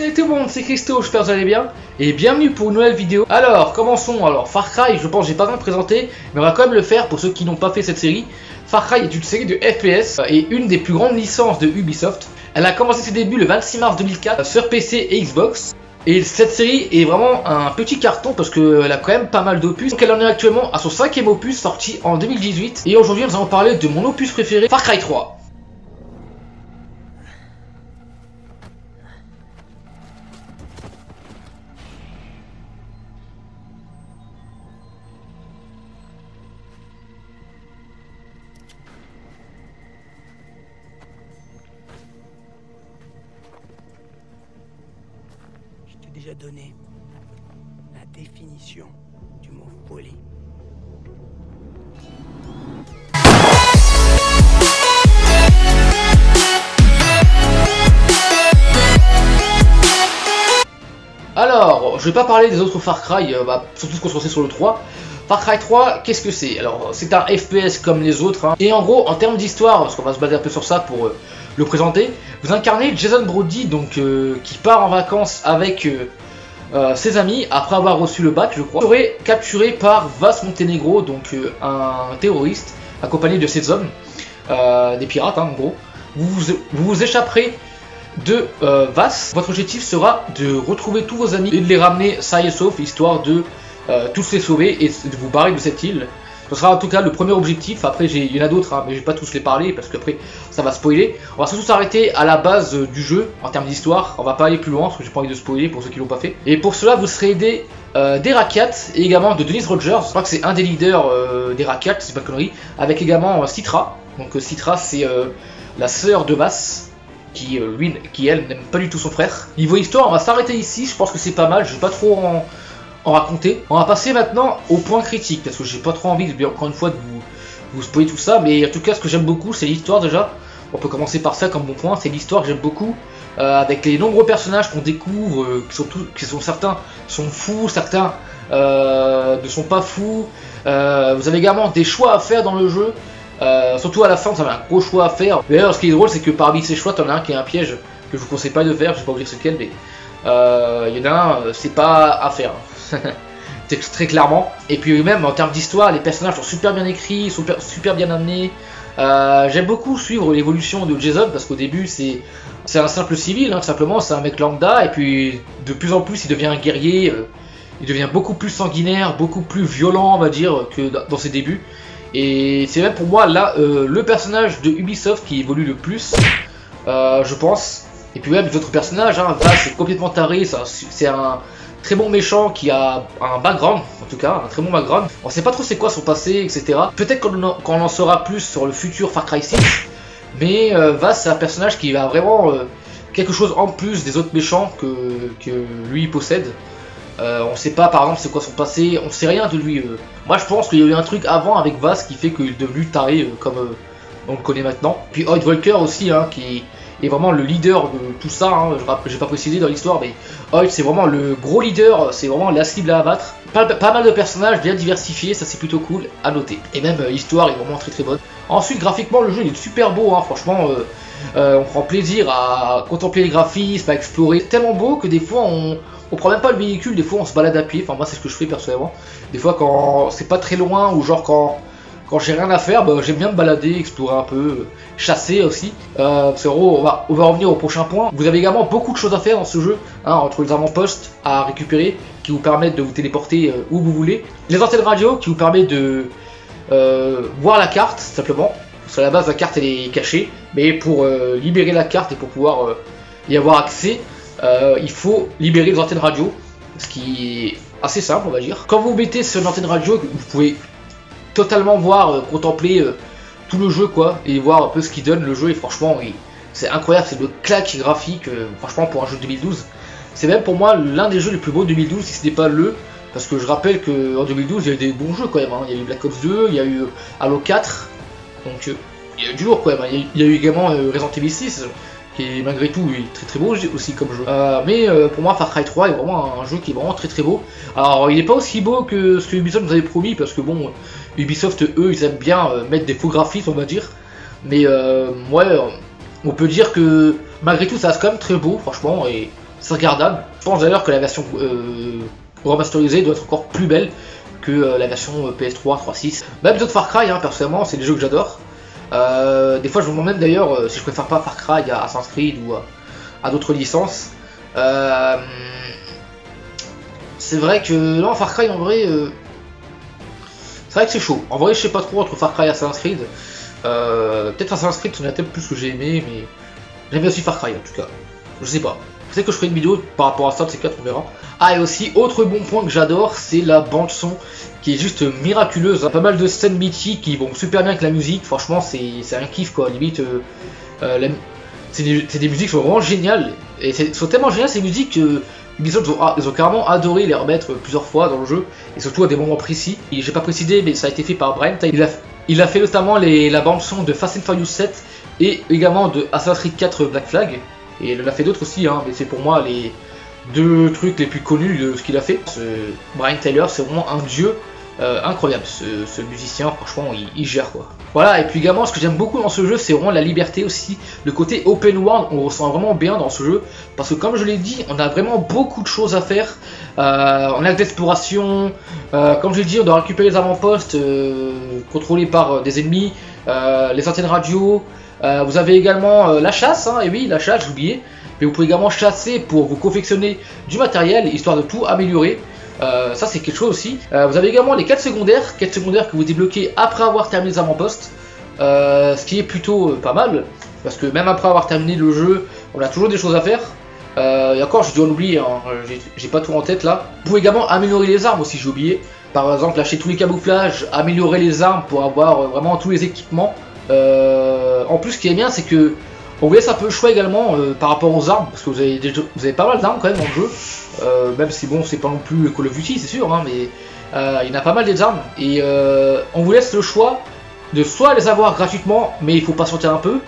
Salut tout le monde, c'est Christo, j'espère que vous allez bien et bienvenue pour une nouvelle vidéo. Alors commençons. Alors Far Cry, je pense que j'ai pas besoin de présenter, mais on va quand même le faire pour ceux qui n'ont pas fait cette série. Far Cry est une série de FPS et une des plus grandes licences de Ubisoft. Elle a commencé ses débuts le 26 mars 2004 sur PC et Xbox. Et cette série est vraiment un petit carton parce qu'elle a quand même pas mal d'opus. Donc elle en est actuellement à son 5e opus sorti en 2018. Et aujourd'hui nous allons parler de mon opus préféré, Far Cry 3. Déjà donné la définition du mot folie. Alors, je vais pas parler des autres Far Cry, surtout se concentrer sur le 3. Far Cry 3, qu'est-ce que c'est? Alors, c'est un FPS comme les autres, hein. Et en gros, en termes d'histoire, parce qu'on va se baser un peu sur ça pour le présenter, vous incarnez Jason Brody, donc qui part en vacances avec ses amis après avoir reçu le bac, je crois. Vous serez capturé par Vas Montenegro, donc un terroriste, accompagné de ses hommes, des pirates, hein, en gros. Vous échapperez de Vas. Votre objectif sera de retrouver tous vos amis et de les ramener sains et saufs, histoire de tous les sauver et de vous barrer de cette île. Ce sera en tout cas le premier objectif. Après il y en a d'autres, hein, mais je vais pas tous les parler parce qu'après ça va spoiler. On va surtout s'arrêter à la base du jeu en termes d'histoire. On va pas aller plus loin parce que j'ai pas envie de spoiler pour ceux qui l'ont pas fait. Et pour cela vous serez aidé des Rakyat et également de Dennis Rogers. Je crois que c'est un des leaders des Rakyat, c'est pas de connerie. Avec également Citra. Donc Citra c'est la sœur de Vas, qui elle n'aime pas du tout son frère. Niveau histoire, on va s'arrêter ici, je pense que c'est pas mal, je vais pas trop en raconter. On va passer maintenant au point critique, parce que j'ai pas trop envie, encore une fois, de vous spoiler tout ça, mais en tout cas ce que j'aime beaucoup c'est l'histoire déjà. On peut commencer par ça comme bon point, c'est l'histoire que j'aime beaucoup, avec les nombreux personnages qu'on découvre, certains sont fous, certains ne sont pas fous. Vous avez également des choix à faire dans le jeu. Surtout à la fin, vous avez un gros choix à faire. D'ailleurs, ce qui est drôle, c'est que parmi ces choix, t'en as un qui est un piège que je vous conseille pas de faire. Je vais pas vous dire c'est lequel, mais il y en a un, c'est pas à faire. Très clairement. Et puis même en termes d'histoire, les personnages sont super bien écrits, super bien amenés. J'aime beaucoup suivre l'évolution de Jason parce qu'au début, c'est un simple civil, hein, tout simplement, c'est un mec lambda. Et puis de plus en plus, il devient un guerrier. Il devient beaucoup plus sanguinaire, beaucoup plus violent, on va dire, que dans ses débuts. Et c'est même pour moi là le personnage de Ubisoft qui évolue le plus, je pense. Et puis même les autres personnages, hein, Vas c'est complètement taré, c'est un très bon méchant qui a un background, en tout cas, un très bon background. On sait pas trop c'est quoi son passé, etc. Peut-être qu'on en saura plus sur le futur Far Cry 6, mais Vas c'est un personnage qui a vraiment quelque chose en plus des autres méchants que lui possède. On sait pas par exemple c'est quoi son passé, on sait rien de lui. Moi je pense qu'il y a eu un truc avant avec Vas qui fait qu'il est devenu taré comme on le connaît maintenant. Puis Hoyt Volker aussi, hein, qui est vraiment le leader de tout ça, hein. J'ai pas précisé dans l'histoire, mais Hoyt c'est vraiment le gros leader, c'est vraiment la cible à abattre. Pas mal de personnages bien diversifiés, ça c'est plutôt cool à noter. Et même l'histoire est vraiment très bonne. Ensuite graphiquement le jeu il est super beau, hein, franchement. On prend plaisir à contempler les graphismes, à explorer. C'est tellement beau que des fois on prend même pas le véhicule, des fois on se balade à pied. Enfin moi c'est ce que je fais personnellement. Des fois quand c'est pas très loin ou genre quand j'ai rien à faire, j'aime bien me balader, explorer un peu, chasser aussi. C'est gros, on va revenir au prochain point. Vous avez également beaucoup de choses à faire dans ce jeu, hein, entre les avant-postes à récupérer qui vous permettent de vous téléporter où vous voulez. Les antennes radio qui vous permettent de voir la carte simplement. Parce qu'à la base la carte elle est cachée, mais pour libérer la carte et pour pouvoir y avoir accès, il faut libérer les antennes radio, ce qui est assez simple on va dire. Quand vous mettez sur une antenne radio, vous pouvez totalement voir, contempler tout le jeu quoi, et voir un peu ce qu'il donne le jeu, et franchement c'est incroyable, c'est le claque graphique, franchement pour un jeu de 2012. C'est même pour moi l'un des jeux les plus beaux de 2012 si ce n'est pas le, parce que je rappelle qu'en 2012 il y a eu des bons jeux quand même, hein. Il y a eu Black Ops 2, il y a eu Halo 4, donc il y a eu du lourd quand même, hein. Il y a eu également Resident Evil 6, qui est malgré tout très beau aussi comme jeu. Mais pour moi Far Cry 3 est vraiment un jeu qui est vraiment très beau. Alors il n'est pas aussi beau que ce que Ubisoft nous avait promis, parce que bon, Ubisoft eux ils aiment bien mettre des faux graphismes on va dire. Mais ouais, on peut dire que malgré tout ça reste quand même très beau franchement, et c'est regardable. Je pense d'ailleurs que la version remasterisée doit être encore plus belle que la version PS3, 3.6. Même les autres Far Cry, hein, personnellement, c'est des jeux que j'adore. Des fois je me demande même d'ailleurs si je préfère pas Far Cry à Assassin's Creed ou à d'autres licences. C'est vrai que non, Far Cry en vrai, c'est vrai que c'est chaud. En vrai je sais pas trop entre Far Cry et Assassin's Creed. Peut-être Assassin's Creed c'est un thème plus que j'ai aimé, mais j'aime bien aussi Far Cry en tout cas. Je sais pas. Peut-être que je ferai une vidéo par rapport à ça de ces 4, on verra. Ah, et aussi, autre bon point que j'adore, c'est la bande-son qui est juste miraculeuse. Pas mal de scènes mythiques qui vont super bien avec la musique. Franchement, c'est un kiff quoi. Limite, c'est des musiques qui sont vraiment géniales. Et sont tellement géniales ces musiques que Ubisoft ils ont carrément adoré les remettre plusieurs fois dans le jeu. Et surtout à des moments précis. Et j'ai pas précisé, mais ça a été fait par Brent. Il a fait notamment la bande-son de Fast and Furious 7 et également de Assassin's Creed 4 Black Flag. Et il en a fait d'autres aussi, hein, mais c'est pour moi les 2 trucs les plus connus de ce qu'il a fait. Brian Tyler, c'est vraiment un dieu incroyable, ce musicien, franchement, il gère quoi. Voilà, et puis également, ce que j'aime beaucoup dans ce jeu, c'est vraiment la liberté aussi. Le côté open world, on ressent vraiment bien dans ce jeu, parce que comme je l'ai dit, on a vraiment beaucoup de choses à faire. On a de l'exploration, comme je l'ai dit, on doit récupérer les avant-postes contrôlés par des ennemis, les antennes radio. Vous avez également la chasse, hein, et oui, la chasse, j'ai oublié. Mais vous pouvez également chasser pour vous confectionner du matériel, histoire de tout améliorer. Ça c'est quelque chose aussi. Vous avez également les quêtes secondaires que vous débloquez après avoir terminé les avant-postes. Ce qui est plutôt pas mal, parce que même après avoir terminé le jeu, on a toujours des choses à faire. Et encore, je dois l'oublier, hein, j'ai pas tout en tête là. Vous pouvez également améliorer les armes aussi, j'ai oublié. Par exemple, lâcher tous les camouflages, améliorer les armes pour avoir vraiment tous les équipements. En plus, ce qui est bien, c'est que on vous laisse un peu le choix également par rapport aux armes, parce que vous avez pas mal d'armes quand même dans le jeu, même si bon, c'est pas non plus Call of Duty, c'est sûr, hein, mais il y en a pas mal des armes, et on vous laisse le choix de soit les avoir gratuitement, mais il faut patienter un peu,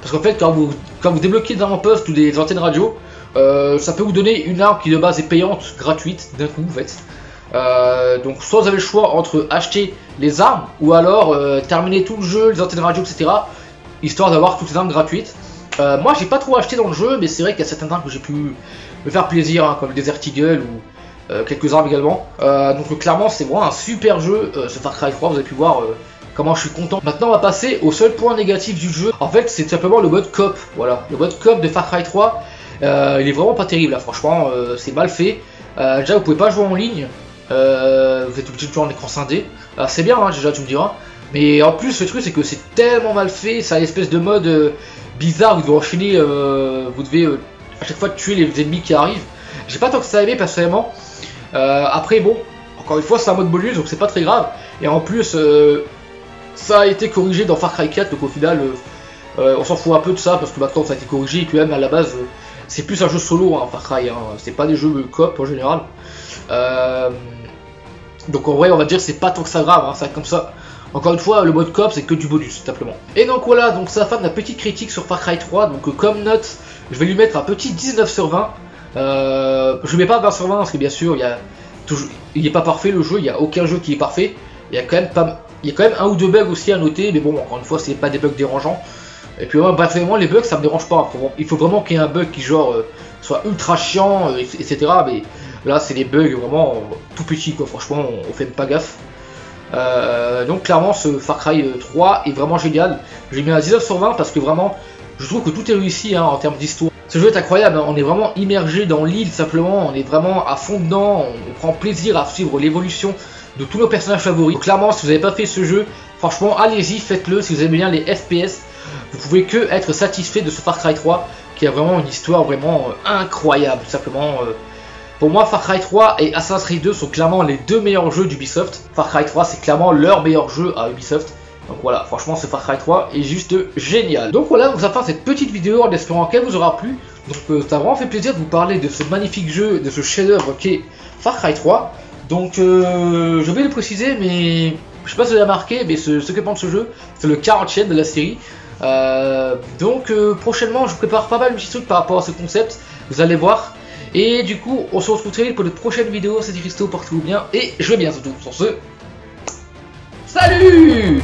parce qu'en fait, quand vous débloquez des avant-postes ou des antennes radio, ça peut vous donner une arme qui de base est payante, gratuite, d'un coup en fait. Donc soit vous avez le choix entre acheter les armes ou alors terminer tout le jeu, les antennes radio, etc. Histoire d'avoir toutes les armes gratuites. Moi j'ai pas trop acheté dans le jeu, mais c'est vrai qu'il y a certaines armes que j'ai pu me faire plaisir, hein, comme le Desert Eagle ou quelques armes également. Donc clairement c'est vraiment un super jeu, ce Far Cry 3, vous avez pu voir comment je suis content. Maintenant on va passer au seul point négatif du jeu. En fait c'est tout simplement le mode coop. Voilà, le mode coop de Far Cry 3, il est vraiment pas terrible là, franchement c'est mal fait. Déjà vous pouvez pas jouer en ligne. Vous êtes obligé de jouer en écran scindé. C'est bien, hein, déjà tu me diras. Mais en plus le truc c'est que c'est tellement mal fait. Ça a une espèce de mode bizarre où vous devez enchaîner. Vous devez à chaque fois tuer les ennemis qui arrivent. J'ai pas tant que ça aimé personnellement. Après bon, encore une fois c'est un mode bonus donc c'est pas très grave. Et en plus ça a été corrigé dans Far Cry 4. Donc au final on s'en fout un peu de ça parce que maintenant ça a été corrigé. Et puis même à la base c'est plus un jeu solo, hein, Far Cry, hein. C'est pas des jeux coop en général. Donc en vrai on va dire que c'est pas tant que ça grave, hein, ça comme ça. Encore une fois le mode coop c'est que du bonus simplement. Et donc voilà, donc ça fin de la petite critique sur Far Cry 3. Donc comme note je vais lui mettre un petit 19 sur 20. Je lui mets pas 20 sur 20 parce que bien sûr il est pas parfait le jeu, il n'y a aucun jeu qui est parfait. Il y a quand même un ou deux bugs aussi à noter, mais bon encore une fois c'est pas des bugs dérangeants. Et puis bref, vraiment les bugs ça me dérange pas. Il faut vraiment qu'il y ait un bug qui genre soit ultra chiant, etc. Mais là c'est des bugs vraiment tout petits quoi, franchement on fait pas gaffe. Donc clairement ce Far Cry 3 est vraiment génial. J'ai mis un 19 sur 20 parce que vraiment je trouve que tout est réussi, hein, en termes d'histoire. Ce jeu est incroyable, hein, on est vraiment immergé dans l'île simplement, on est vraiment à fond dedans, on prend plaisir à suivre l'évolution de tous nos personnages favoris. Donc clairement si vous n'avez pas fait ce jeu, franchement allez-y, faites-le. Si vous aimez bien les FPS, vous pouvez que être satisfait de ce Far Cry 3 qui a vraiment une histoire vraiment incroyable. Tout simplement, pour moi Far Cry 3 et Assassin's Creed 2 sont clairement les deux meilleurs jeux d'Ubisoft. Far Cry 3 c'est clairement leur meilleur jeu à Ubisoft. Donc voilà, franchement ce Far Cry 3 est juste génial. Donc voilà, donc ça fait cette petite vidéo en espérant qu'elle vous aura plu. Donc ça a vraiment fait plaisir de vous parler de ce magnifique jeu, de ce chef-d'œuvre qui est Far Cry 3. Donc je vais le préciser, mais je sais pas si vous avez remarqué, mais ce que pense ce jeu, c'est le 40e de la série. Donc prochainement je vous prépare pas mal de petits trucs par rapport à ce concept, vous allez voir. Et du coup on se retrouve très vite pour de prochaines vidéos. C'était Christo, portez-vous bien et je vais bien surtout. Sur ce, salut!